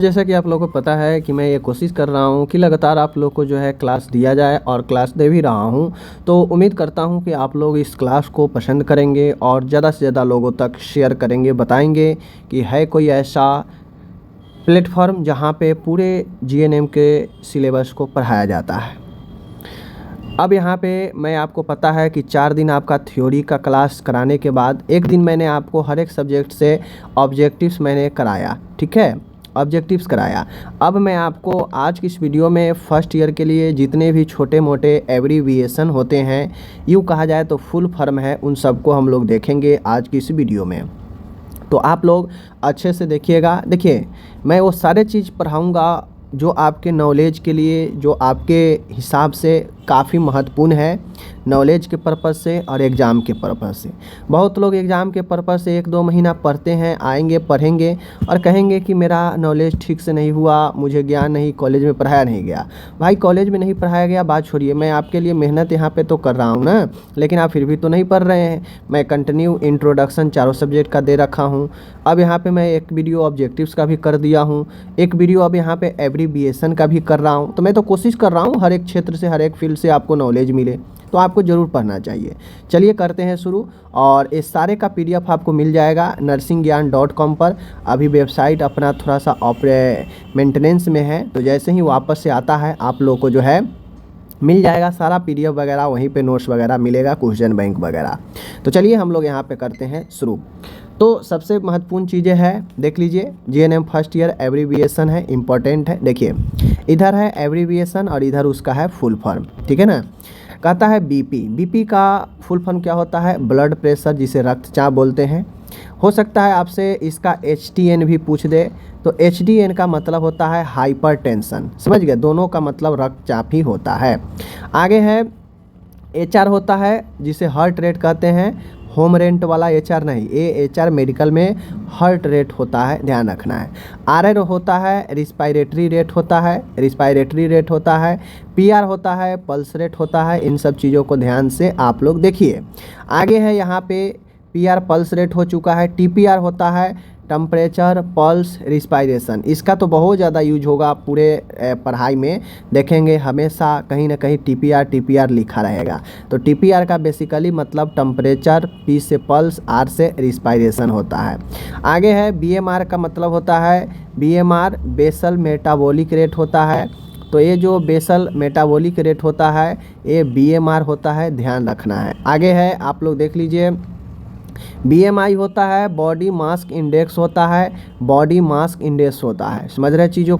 जैसा कि आप लोगों को पता है कि मैं ये कोशिश कर रहा हूँ कि लगातार आप लोग को जो है क्लास दिया जाए और क्लास दे भी रहा हूँ। तो उम्मीद करता हूँ कि आप लोग इस क्लास को पसंद करेंगे और ज़्यादा से ज़्यादा लोगों तक शेयर करेंगे, बताएंगे कि है कोई ऐसा प्लेटफॉर्म जहाँ पे पूरे जीएनएम के सिलेबस को पढ़ाया जाता है। अब यहाँ पे मैं आपको पता है कि 4 दिन आपका थ्योरी का क्लास कराने के बाद एक दिन मैंने आपको हर एक सब्जेक्ट से ऑब्जेक्टिव्स मैंने कराया, ठीक है, ऑब्जेक्टिव्स कराया। अब मैं आपको आज की इस वीडियो में फर्स्ट ईयर के लिए जितने भी छोटे मोटे एब्रीविएशन होते हैं, यूँ कहा जाए तो फुल फॉर्म है, उन सबको हम लोग देखेंगे आज की इस वीडियो में। तो आप लोग अच्छे से देखिएगा। देखिए, मैं वो सारे चीज़ पढ़ाऊँगा जो आपके नॉलेज के लिए, जो आपके हिसाब से काफ़ी महत्वपूर्ण है, नॉलेज के पर्पज़ से और एग्ज़ाम के पर्पज़ से। बहुत लोग एग्ज़ाम के पर्पज़ से 1-2 महीना पढ़ते हैं, आएंगे पढ़ेंगे और कहेंगे कि मेरा नॉलेज ठीक से नहीं हुआ, मुझे ज्ञान नहीं, कॉलेज में पढ़ाया नहीं गया। भाई, कॉलेज में नहीं पढ़ाया गया बात छोड़िए, मैं आपके लिए मेहनत यहाँ पे तो कर रहा हूँ ना, लेकिन आप फिर भी तो नहीं पढ़ रहे हैं। मैं कंटिन्यू इंट्रोडक्शन चारों सब्जेक्ट का दे रखा हूँ। अब यहाँ पर मैं एक वीडियो ऑब्जेक्टिव्स का भी कर दिया हूँ, एक वीडियो अब यहाँ पर एब्रीविएशन का भी कर रहा हूँ। तो मैं तो कोशिश कर रहा हूँ हर एक क्षेत्र से, हर एक फील्ड से आपको नॉलेज मिले, तो आपको ज़रूर पढ़ना चाहिए। चलिए करते हैं शुरू। और इस सारे का पीडीएफ आपको मिल जाएगा nursingyan.com पर। अभी वेबसाइट अपना थोड़ा सा मेंटेनेंस में है, तो जैसे ही वापस से आता है आप लोग को जो है मिल जाएगा सारा पीडीएफ वगैरह, वहीं पे नोट्स वगैरह मिलेगा, क्वेश्चन बैंक वगैरह। तो चलिए हम लोग यहाँ पे करते हैं शुरू। तो सबसे महत्वपूर्ण चीज़ें हैं, देख लीजिए, जीएनएम फर्स्ट ईयर एब्रीविएशन है, इम्पोर्टेंट है। देखिए, इधर है एब्रीविएशन और इधर उसका है फुल फॉर्म, ठीक है ना। कहता है बीपी। बीपी का फुल फॉर्म क्या होता है? ब्लड प्रेशर, जिसे रक्तचाप बोलते हैं। हो सकता है आपसे इसका एचटीएन भी पूछ दे, तो एचडीएन का मतलब होता है हाइपरटेंशन, समझ गए, दोनों का मतलब रक्तचाप ही होता है। आगे है एचआर होता है, जिसे हार्ट रेट कहते हैं, होम रेंट वाला एचआर नहीं, ये एचआर मेडिकल में हार्ट रेट होता है, ध्यान रखना है। आरआर होता है रिस्पायरेटरी रेट होता है, रिस्पायरेटरी रेट होता है। पीआर होता है पल्स रेट होता है। इन सब चीज़ों को ध्यान से आप लोग देखिए। आगे है यहाँ पे पीआर पल्स रेट हो चुका है। टीपीआर होता है टेम्परेचर पल्स रिस्पायरेशन। इसका तो बहुत ज़्यादा यूज होगा पूरे पढ़ाई में, देखेंगे हमेशा कहीं ना कहीं टीपीआर लिखा रहेगा। तो टीपीआर का बेसिकली मतलब टेम्परेचर, पी से पल्स, आर से रिस्पायरेशन होता है। आगे है बीएमआर का मतलब होता है, बीएमआर बेसल मेटाबॉलिक रेट होता है। तो ये जो बेसल मेटाबॉलिक रेट होता है ये बीएमआर होता है, ध्यान रखना है। आगे है आप लोग देख लीजिए, बीएमआई होता है बॉडी मास इंडेक्स होता है, बॉडी मास इंडेक्स होता है, समझ रहे चीज़ों।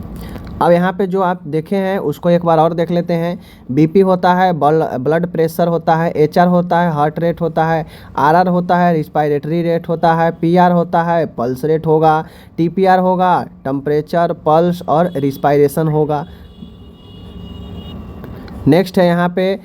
अब यहाँ पे जो आप देखे हैं उसको एक बार और देख लेते हैं। बीपी होता है ब्लड प्रेशर होता है, एचआर होता है हार्ट रेट होता है, आरआर होता है रिस्पायरेटरी रेट होता है, पीआर होता है पल्स रेट होगा, टीपीआर होगा टेम्परेचर पल्स और रिस्पायरेशन होगा। नेक्स्ट है यहाँ पे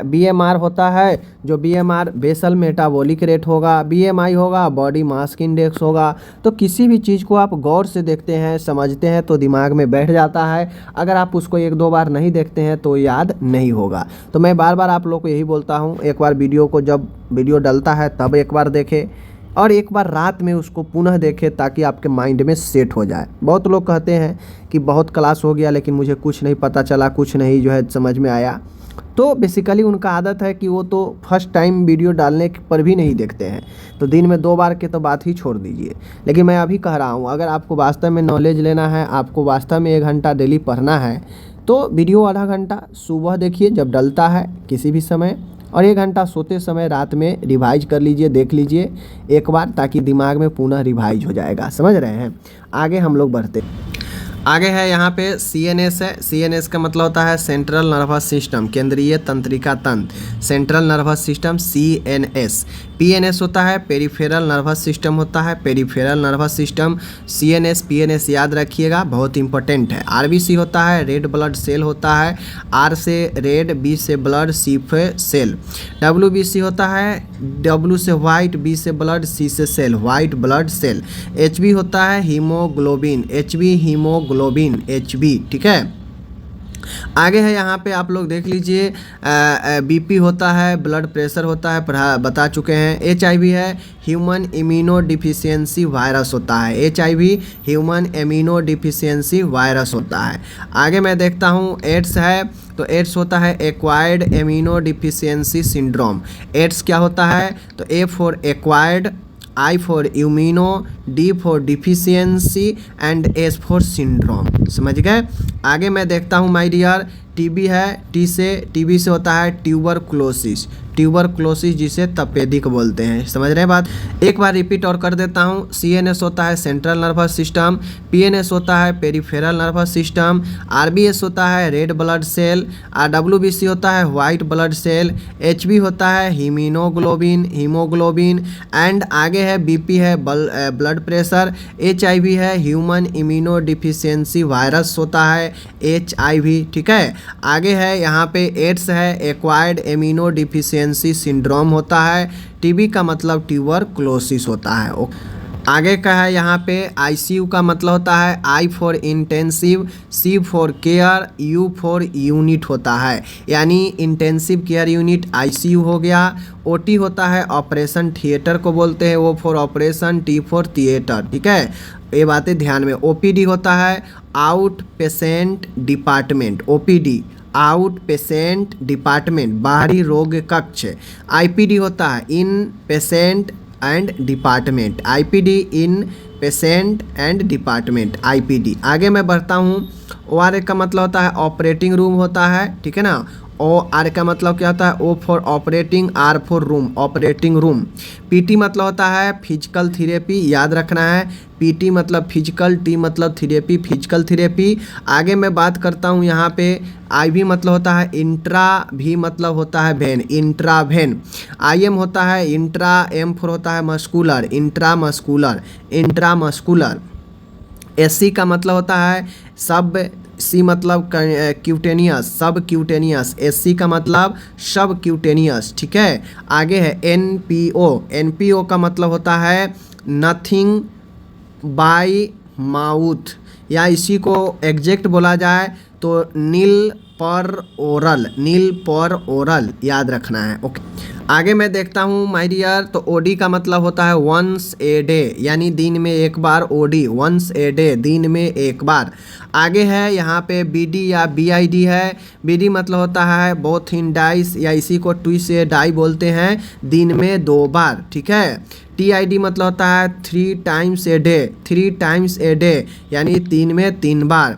बीएमआर होता है, जो बीएमआर बेसल मेटाबॉलिक रेट होगा, बीएमआई होगा बॉडी मास इंडेक्स होगा। तो किसी भी चीज़ को आप गौर से देखते हैं, समझते हैं तो दिमाग में बैठ जाता है। अगर आप उसको 1-2 बार नहीं देखते हैं तो याद नहीं होगा। तो मैं बार बार आप लोग को यही बोलता हूँ, एक बार वीडियो को जब वीडियो डलता है तब एक बार देखें और एक बार रात में उसको पुनः देखें, ताकि आपके माइंड में सेट हो जाए। बहुत लोग कहते हैं कि बहुत क्लास हो गया लेकिन मुझे कुछ नहीं पता चला, कुछ नहीं जो है समझ में आया। तो बेसिकली उनका आदत है कि वो तो फर्स्ट टाइम वीडियो डालने पर भी नहीं देखते हैं, तो दिन में 2 बार के तो बात ही छोड़ दीजिए। लेकिन मैं अभी कह रहा हूँ, अगर आपको वास्तव में नॉलेज लेना है, आपको वास्तव में 1 घंटा डेली पढ़ना है, तो वीडियो आधा घंटा सुबह देखिए जब डलता है किसी भी समय, और 1 घंटा सोते समय रात में रिवाइज कर लीजिए, देख लीजिए एक बार, ताकि दिमाग में पुनः रिवाइज हो जाएगा, समझ रहे हैं। आगे हम लोग बढ़ते, आगे है यहाँ पे सीएनएस है। सीएनएस का मतलब होता है सेंट्रल नर्वस सिस्टम, केंद्रीय तंत्रिका तंत्र, central nervous system CNS. PNS होता है पेरिफेरल नर्वस सिस्टम होता है, peripheral nervous system. CNS PNS याद रखिएगा, बहुत इंपॉर्टेंट है। आरबीसी होता है रेड ब्लड सेल होता है, आर से रेड, बी से ब्लड, सी से सेल। डब्ल्यूबीसी होता है डब्ल्यू से व्हाइट, बी से ब्लड, सी से cell, white blood cell. HB होता है हीमोग्लोबिन, एचबी हीमोग्लोबिन, एचबी, ठीक है। आगे है यहाँ पे आप लोग देख लीजिए, बीपी होता है, ब्लड प्रेशर होता है, बता चुके हैं। एचआईवी है, ह्यूमन इम्यूनो डिफिशियंसी वायरस होता है। HIV human immuno deficiency virus होता है। आगे मैं देखता हूँ एड्स है, तो एड्स होता है acquired immuno deficiency syndrome. AIDS क्या होता है, तो A for acquired, I for immuno, D for deficiency and S for syndrome. समझ गए। आगे मैं देखता हूँ माय डियर, टीबी है, टीबी से होता है ट्यूबरक्लोसिस। ट्यूबरक्लोसिस जिसे तपेदिक बोलते हैं। समझ रहे हैं बात। एक बार रिपीट और कर देता हूँ। CNS होता है सेंट्रल नर्वस सिस्टम, PNS होता है पेरिफेरल नर्वस सिस्टम, RBS होता है रेड ब्लड सेल, WBC होता है वाइट ब्लड सेल, HB होता है हीमोग्लोबिन एंड आगे है BP है ब्लड प्रेशर, HIV है ह्यूमन इम्यूनो डिफिशियंसी वायरस होता है HIV। ठीक है। आगे है यहाँ पे एड्स है एक्वायर्ड इम्यूनो डिफिशियंसी सिंड्रोम होता है। टीबी का मतलब ट्यूबरक्लोसिस होता है। आगे का है यहाँ पे ICU का मतलब होता है I for intensive, C for care, U for unit होता है, यानी इंटेंसिव केयर यूनिट ICU हो गया। OT होता है ऑपरेशन थिएटर को बोलते हैं, वो for operation, T for theatre. ठीक है, ये बातें ध्यान में। OPD होता है out patient department, OPD out patient department, बाहरी रोग कक्ष। IPD होता है in patient and department, IPD in patient and department, IPD। आगे मैं बढ़ता हूँ। OR का मतलब होता है ऑपरेटिंग रूम होता है। ठीक है ना। OR का मतलब क्या होता है, O for operating, R for room, operating room. PT मतलब होता है फिजिकल थेरेपी, याद रखना है। PT मतलब फिजिकल, T मतलब थेरेपी, फिजिकल थेरेपी। आगे मैं बात करता हूँ यहाँ पे IV मतलब होता है इंट्रा, V मतलब होता है वेन, इंट्रावेन। IM होता है इंट्रा, M फॉर होता है मस्कुलर, इंट्रामस्कुलर, इंट्रामस्कुलर। SC का मतलब होता है सब, C मतलब क्यूटेनियस, सब क्यूटेनियस, SC का मतलब सब क्यूटेनियस। ठीक है। आगे है NPO का मतलब होता है नथिंग बाय माउथ, या इसी को एग्जैक्ट बोला जाए तो नील पर ओरल, याद रखना है। ओके। आगे मैं देखता हूँ माय डियर, तो OD का मतलब होता है वंस ए डे, यानी दिन में एक बार। OD वंस ए डे, दिन में एक बार। आगे है यहाँ पे BD या BID है। BD मतलब होता है बोथ इन डाइस, या इसी को ट्विस ए डाई बोलते हैं, दिन में 2 बार। ठीक है। TID मतलब होता है 3 times a day, 3 times a day, यानी 3 में 3 बार।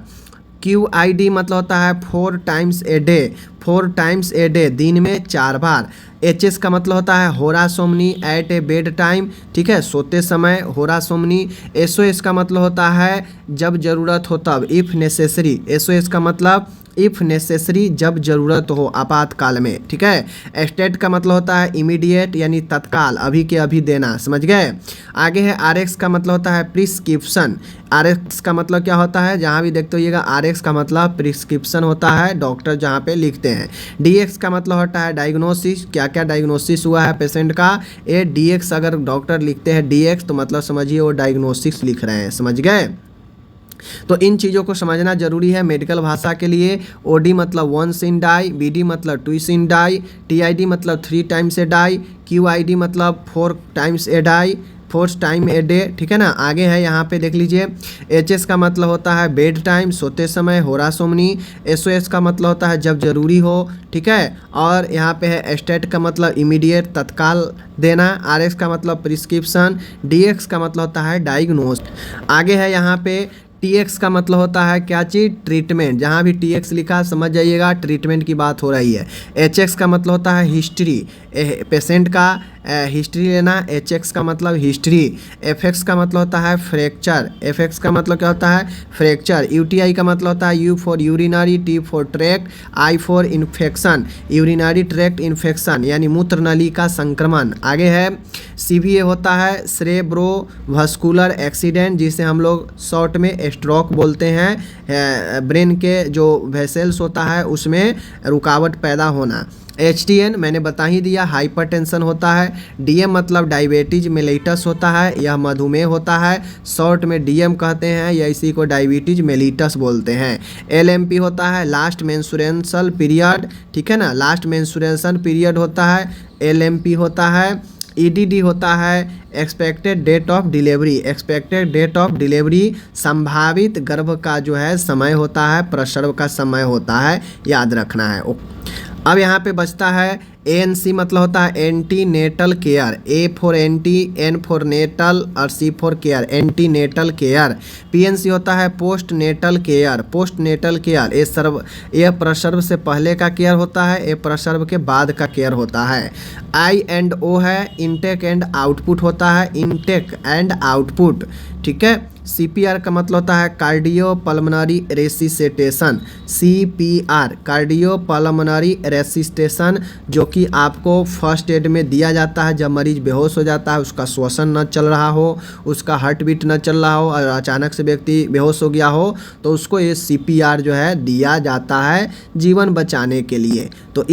QID मतलब होता है 4 times a day, 4 times a day, दिन में 4 बार। HS का मतलब होता है होरासोमनी एट ए बेड टाइम। ठीक है, सोते समय होरासोमनी। SOS का मतलब होता है जब ज़रूरत हो तब, इफ़ नेसेसरी। SOS का मतलब इफ़ नेसेसरी, जब ज़रूरत हो, आपातकाल में। ठीक है। स्टेट का मतलब होता है इमीडिएट, यानी तत्काल, अभी के अभी देना। समझ गए। आगे है RX का मतलब होता है प्रिस्क्रिप्शन। RX का मतलब क्या होता है, जहाँ भी देखते होइएगा RX का मतलब प्रिस्क्रिप्शन होता है, डॉक्टर जहाँ पे लिखते हैं। DX का मतलब होता है डायग्नोसिस, क्या क्या डायग्नोसिस हुआ है पेशेंट का। ये DX अगर डॉक्टर लिखते हैं DX, तो मतलब समझिए वो डायग्नोसिस लिख रहे हैं। समझ गए। तो इन चीज़ों को समझना जरूरी है मेडिकल भाषा के लिए। OD मतलब वंस इन डाई, BD मतलब ट्विस इन डाई, TID मतलब 3 टाइम्स ए डाई, QID मतलब 4 times a day, 4 time a day. ठीक है ना। आगे है यहाँ पे देख लीजिए, HS का मतलब होता है बेड टाइम, सोते समय, होरासोमनी। SOS का मतलब होता है जब जरूरी हो। ठीक है। और यहाँ पे है स्टेट का मतलब इमीडिएट, तत्काल देना। RX का मतलब प्रिस्क्रिप्शन। DX का मतलब होता है डायग्नोस्ट। आगे है यहाँ पे TX का मतलब होता है क्या चीज़, ट्रीटमेंट। जहाँ भी TX लिखा समझ जाइएगा ट्रीटमेंट की बात हो रही है। HX का मतलब होता है हिस्ट्री, पेशेंट का हिस्ट्री लेना। HX का मतलब हिस्ट्री। FX का मतलब होता है फ्रैक्चर, FX का मतलब क्या होता है फ्रैक्चर। UTI का मतलब होता है U for urinary, T for tract, I for infection, urinary tract infection, यानी मूत्र नली का संक्रमण। आगे है CVA होता है सेरेब्रोवास्कुलर एक्सीडेंट, जिसे हम लोग शॉर्ट में स्ट्रोक बोलते हैं, ब्रेन के जो वेसल्स होता है उसमें रुकावट पैदा होना। HTN मैंने बता ही दिया, हाइपरटेंशन होता है। DM मतलब डायबिटीज मेलिटस होता है, यह मधुमेह होता है, शॉर्ट में DM कहते हैं, या इसी को डायबिटीज मेलिटस बोलते हैं। LMP होता है लास्ट मेंस्ट्रुएशनल पीरियड, ठीक है ना, लास्ट मेंस्ट्रुएशन पीरियड होता है, LMP होता है। EDD होता है expected date of delivery, expected date of delivery संभावित गर्भ का जो है समय होता है, प्रसव का समय होता है, याद रखना है। अब यहाँ पे बचता है ANC मतलब होता है ante natal care, A for ante, N for natal और C for care, ante natal care. PNC होता है post natal care, post natal care यह प्रसव से पहले का केयर होता है, ये प्रसव के बाद का केयर होता है। I&O है इनटेक एंड आउटपुट होता है, इनटेक एंड आउटपुट, ठीक है। CPR का मतलब होता है cardio pulmonary resuscitation, CPR cardio pulmonary resuscitation, जो कि आपको फर्स्ट एड में दिया जाता है जब मरीज बेहोश हो जाता है, उसका श्वसन न चल रहा हो, उसका हार्ट बीट न चल रहा हो और अचानक से व्यक्ति बेहोश हो गया हो, तो उसको ये CPR जो है दिया जाता है जीवन बचाने के लिए। तो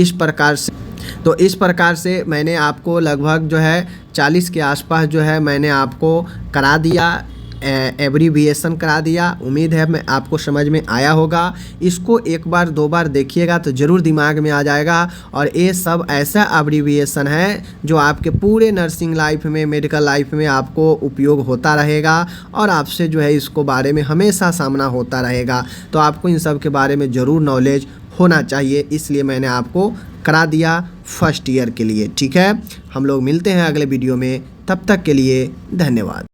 इस प्रकार से मैंने आपको लगभग जो है 40 के आसपास जो है मैंने आपको करा दिया, एब्रीविएशन करा दिया। उम्मीद है मैं आपको समझ में आया होगा। इसको एक बार दो बार देखिएगा तो ज़रूर दिमाग में आ जाएगा। और ये सब ऐसा एब्रीविएशन है जो आपके पूरे नर्सिंग लाइफ में, मेडिकल लाइफ में आपको उपयोग होता रहेगा और आपसे जो है इसको बारे में हमेशा सामना होता रहेगा। तो आपको इन सब के बारे में ज़रूर नॉलेज होना चाहिए, इसलिए मैंने आपको करा दिया फर्स्ट ईयर के लिए, ठीक है। हम लोग मिलते हैं अगले वीडियो में, तब तक के लिए धन्यवाद।